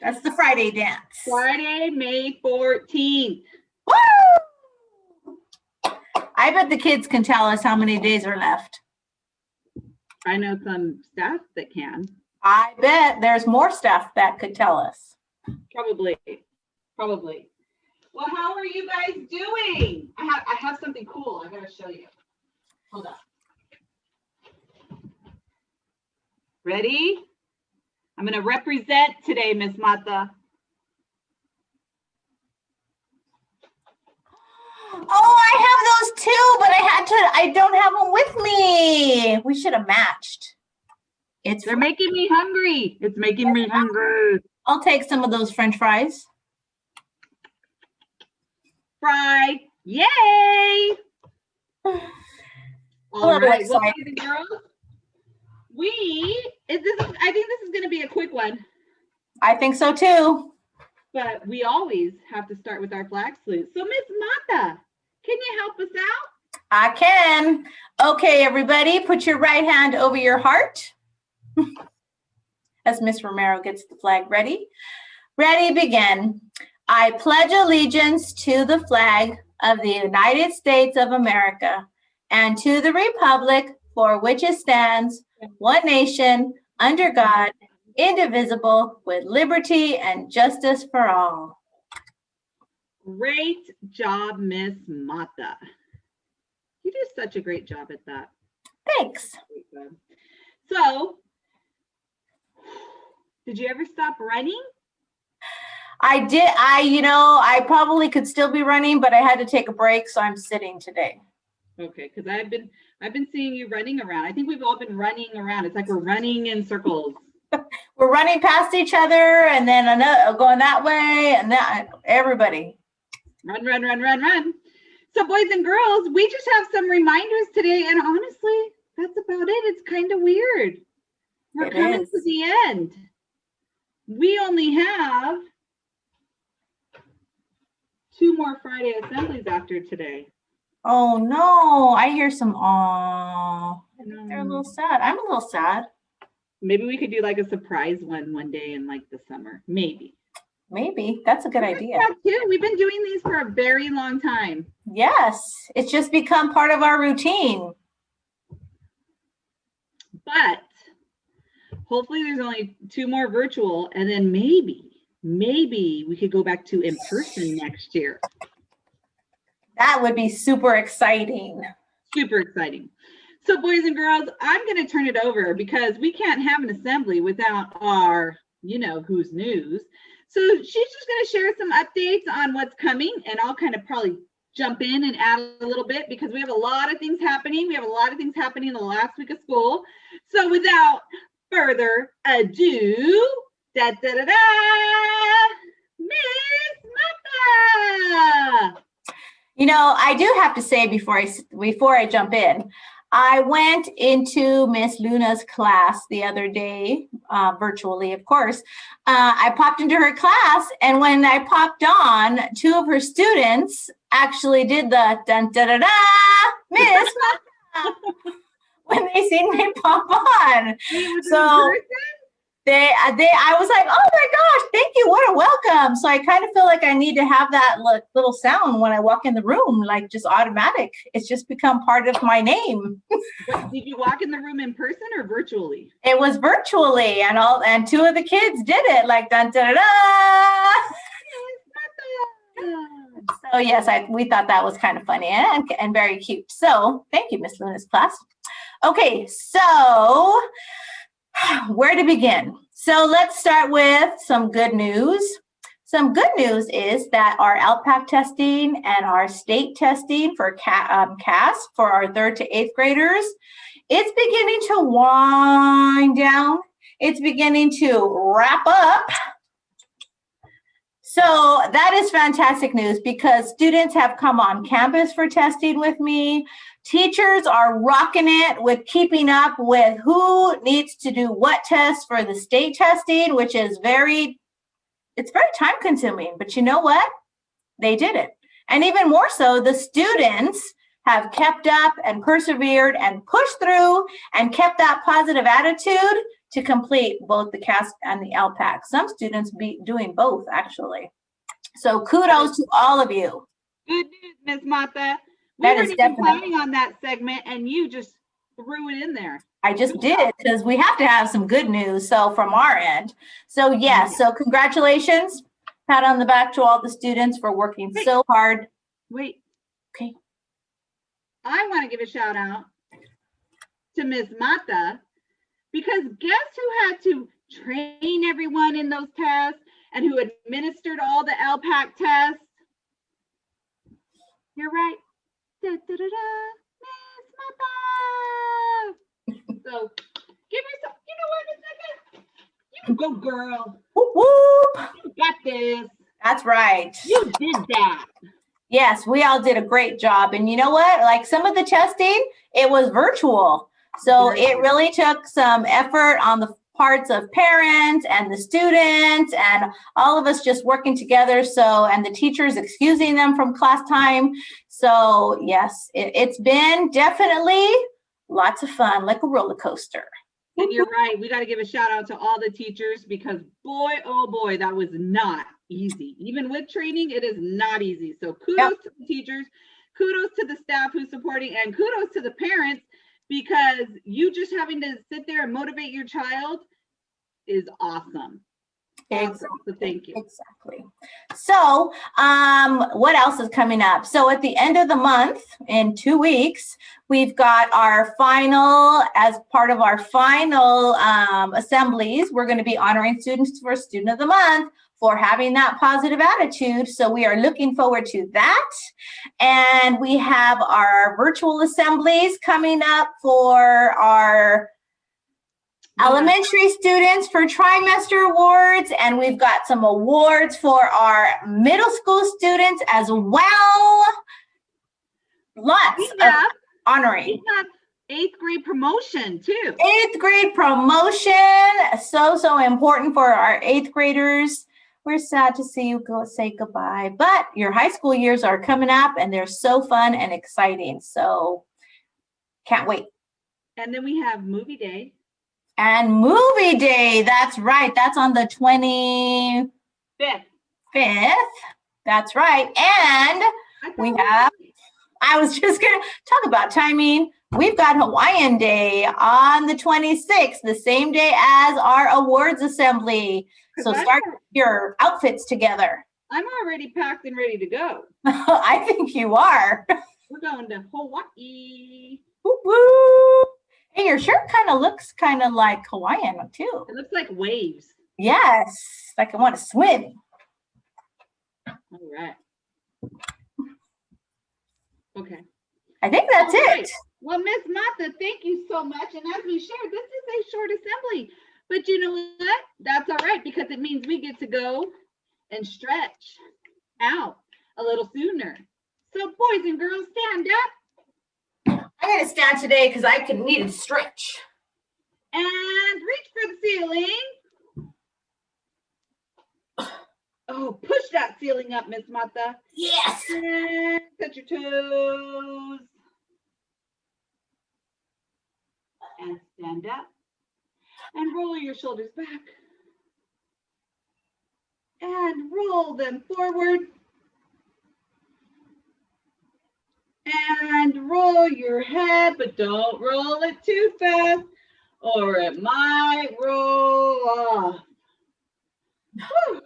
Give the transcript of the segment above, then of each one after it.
That's the Friday dance. Friday, May 14th. Woo! I bet the kids can tell us how many days are left. I know some staff that can. I bet there's more staff that could tell us. Probably. Well, how are you guys doing? I have something cool I gotta show you. Hold up. Ready? I'm gonna represent today, Miss Mata. Oh, I have those too, but I don't have them with me. We should have matched. They're making me hungry. It's making me hungry. I'll take some of those French fries. Fry. Yay! All right, well, boys and girls, I think this is going to be a quick one. I think so too. But we always have to start with our flag salute. So, Miss Mata, can you help us out? I can. Okay, everybody, put your right hand over your heart. As Miss Romero gets the flag ready. Ready, begin. I pledge allegiance to the flag of the United States of America and to the republic for which it stands, one nation, under God, indivisible, with liberty and justice for all. Great job, Miss Mata. You did such a great job at that. Thanks. So, did you ever stop running? I did. I probably could still be running, but I had to take a break, so I'm sitting today. Okay, because I've been seeing you running around. I think we've all been running around. It's like we're running in circles. We're running past each other, and then another going that way, and that everybody. Run. So, boys and girls, we just have some reminders today, and honestly, that's about it. It's kind of weird. We're coming to the end. We only have 2 more Friday assemblies after today. Oh no, I hear some aw. I think they're a little sad. I'm a little sad. Maybe we could do like a surprise one day in like the summer. Maybe. That's a good idea. Too. We've been doing these for a very long time. Yes, it's just become part of our routine. But hopefully there's only 2 more virtual, and then maybe we could go back to in person next year. That would be super exciting. Super exciting. So, boys and girls, I'm going to turn it over because we can't have an assembly without our, who's news. So she's just going to share some updates on what's coming, and I'll kind of probably jump in and add a little bit because we have a lot of things happening. We have a lot of things happening in the last week of school. So without further ado, Miss Mata. I do have to say before I jump in, I went into Miss Luna's class the other day, virtually, of course. I popped into her class, and when I popped on, 2 of her students actually did the dun da da da, Miss Mata, when they seen me pop on. So I was like, oh my gosh, thank you, what a welcome. So I kind of feel like I need to have that little sound when I walk in the room, like just automatic. It's just become part of my name. Did you walk in the room in person or virtually? It was virtually, and 2 of the kids did it, like dun da da da. So yes, we thought that was kind of funny and very cute. So thank you, Miss Luna's class. Okay, so where to begin? So let's start with some good news. Some good news is that our LPAC testing and our state testing for CAS for our 3rd to 8th graders, it's beginning to wind down. It's beginning to wrap up. So that is fantastic news because students have come on campus for testing with me. Teachers are rocking it with keeping up with who needs to do what tests for the state testing, which is very time consuming, but you know what? They did it. And even more so, the students have kept up and persevered and pushed through and kept that positive attitude. to complete both the CASP and the LPAC. Some students be doing both, actually. So kudos to all of you. Good news, Miss Martha. We That weren't is even definitely. planning on that segment, and you just threw it in there. I just did, because we have to have some good news, so from our end. So yes, so congratulations. Pat on the back to all the students for working so hard. Wait. Okay. I want to give a shout out to Miss Mata, because guess who had to train everyone in those tests and who administered all the LPAC tests? You're right. Da, da, da, da, Miss Mata. So give her some, you know what, Miss Mata? You can go, girl. Whoop, whoop. You got this. That's right. You did that. Yes, we all did a great job. And you know what? Like some of the testing, it was virtual. So it really took some effort on the parts of parents and the students and all of us just working together. So, and the teachers excusing them from class time. So yes, it's been definitely lots of fun, like a roller coaster. And you're right. We got to give a shout out to all the teachers, because boy, oh boy, that was not easy. Even with training, it is not easy. So kudos to the teachers, kudos to the staff who's supporting, and kudos to the parents, because you just having to sit there and motivate your child is awesome. Exactly. So thank you. Exactly. So what else is coming up? So at the end of the month, in 2 weeks, we've got our final, as part of our final assemblies, we're going to be honoring students for Student of the Month for having that positive attitude. So we are looking forward to that. And we have our virtual assemblies coming up for our elementary students for trimester awards, and we've got some awards for our middle school students as well. Lots of honoring. We have 8th grade promotion too. 8th grade promotion, so important for our 8th graders. We're sad to see you go say goodbye, but your high school years are coming up and they're so fun and exciting. So can't wait. And then we have movie day. And movie day, that's right. That's on the 25th. That's right. And we have, I was just going to talk about timing. We've got Hawaiian Day on the 26th, the same day as our awards assembly. So start your outfits together. I'm already packed and ready to go. I think you are. We're going to Hawaii. Woo woo. Hey, your shirt kind of looks kind of like Hawaiian too. It looks like waves. Yes, like I want to swim. All right. Okay. I think that's it. Well, Miss Mata, thank you so much. And as we shared, this is a short assembly. But you know what? That's all right, because it means we get to go and stretch out a little sooner. So boys and girls, stand up. I'm going to stand today because I can need a stretch. And reach for the ceiling. Oh, push that ceiling up, Miss Mata. Yes. And touch your toes. And stand up. And roll your shoulders back. And roll them forward. And roll your head, but don't roll it too fast, or it might roll off. Whew.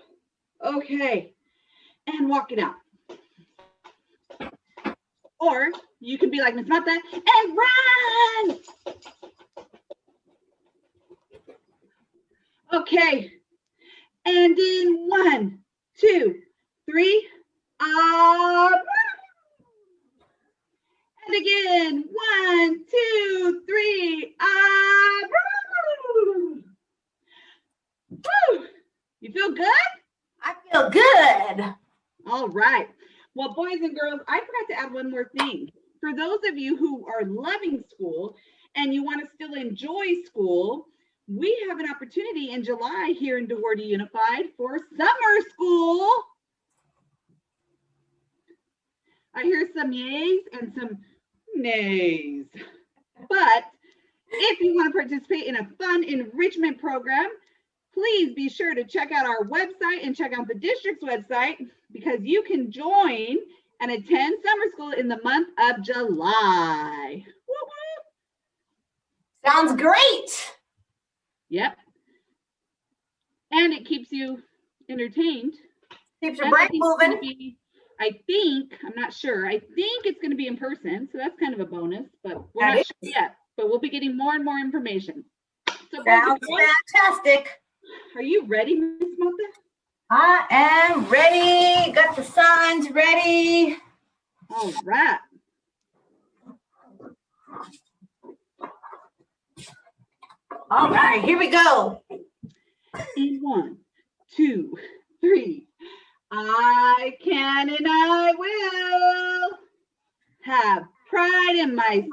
Okay, and walk it out. Or you can be like Miss Mata and run. Okay, and in 1, 2, 3, and again, 1, 2, 3, Woo. You feel good? I feel good. All right. Well, boys and girls, I forgot to add one more thing. For those of you who are loving school and you want to still enjoy school, we have an opportunity in July here in DeWardy Unified for summer school. I hear some yays and some nays. But If you want to participate in a fun enrichment program, please be sure to check out our website and check out the district's website, because you can join and attend summer school in the month of July. Woo woo. Sounds great. Yep. And it keeps you entertained. Keeps your brain moving. I'm not sure. I think it's going to be in person, so that's kind of a bonus, but we're not sure yet. But we'll be getting more and more information. So sounds fantastic. Are you ready, Miss Martha? I am ready. Got the signs ready. All right. All right, here we go. In 1, 2, 3. I can and I will have pride in myself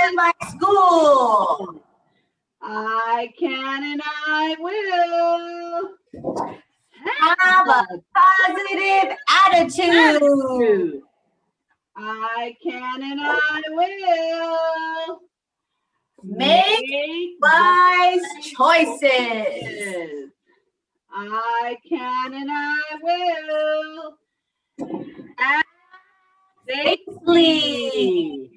and my school. I can and I will have a positive attitude. I can and I will make wise choices. I can and I will act safely.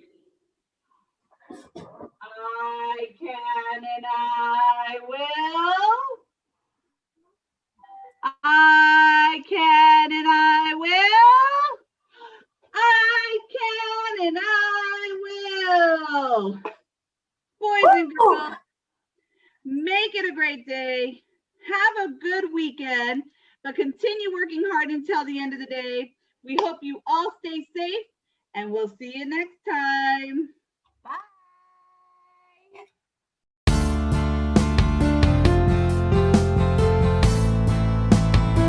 I can and I will. I can and I will. I can and I will. Boys and girls, make it a great day. Have a good weekend, but continue working hard until the end of the day. We hope you all stay safe, and we'll see you next time.